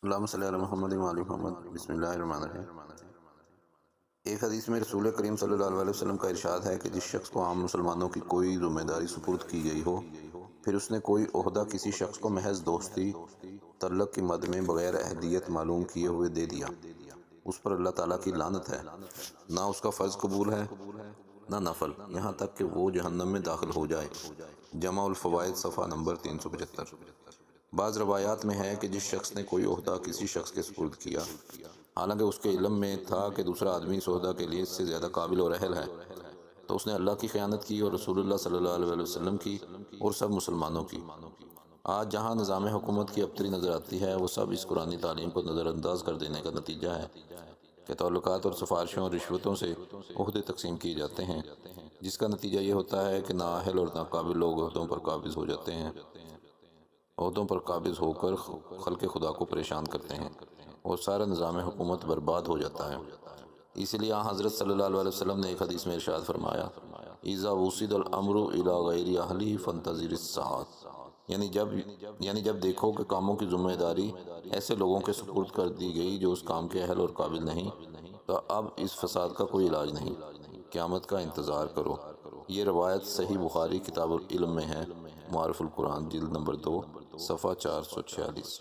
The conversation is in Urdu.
اللہم صلی علی محمد و آل محمد۔ بسم اللہ الرحمن الرحیم۔ ایک حدیث میں رسول کریم صلی اللہ علیہ وسلم کا ارشاد ہے کہ جس شخص کو عام مسلمانوں کی کوئی ذمہ داری سپرد کی گئی ہو، پھر اس نے کوئی عہدہ کسی شخص کو محض دوستی تعلق کی مد میں بغیر اہلیت معلوم کیے ہوئے دے دیا، اس پر اللہ تعالیٰ کی لعنت ہے، نہ اس کا فرض قبول ہے نہ نفل، یہاں تک کہ وہ جہنم میں داخل ہو جائے۔ جمع الفوائد صفحہ نمبر 375۔ بعض روایات میں ہے کہ جس شخص نے کوئی عہدہ کسی شخص کے سپرد کیا، حالانکہ اس کے علم میں تھا کہ دوسرا آدمی اس عہدہ کے لیے اس سے زیادہ قابل اور اہل ہے، تو اس نے اللہ کی خیانت کی اور رسول اللہ صلی اللہ علیہ وسلم کی اور سب مسلمانوں کی۔ آج جہاں نظام حکومت کی ابتری نظر آتی ہے، وہ سب اس قرآنی تعلیم کو نظر انداز کر دینے کا نتیجہ ہے کہ تعلقات اور سفارشوں اور رشوتوں سے عہدے تقسیم کیے جاتے ہیں، جس کا نتیجہ یہ ہوتا ہے کہ نااہل اور ناقابل لوگ عہدوں پر قابض ہو جاتے ہیں، عہدوں پر قابض ہو کر خلق خدا کو پریشان کرتے ہیں اور سارا نظام حکومت برباد ہو جاتا ہے۔ اس لیے حضرت صلی اللہ علیہ وسلم نے ایک حدیث میں ارشاد فرمایا، اذا وصد الامر الى غیر اہلہ فانتظر الساعۃ، یعنی جب دیکھو کہ کاموں کی ذمہ داری ایسے لوگوں کے سپرد کر دی گئی جو اس کام کے اہل اور قابل نہیں، تو اب اس فساد کا کوئی علاج نہیں، قیامت کا انتظار کرو۔ یہ روایت صحیح بخاری کتاب العلم میں ہے، معارف القرآن جلد نمبر 2 صفحہ 446۔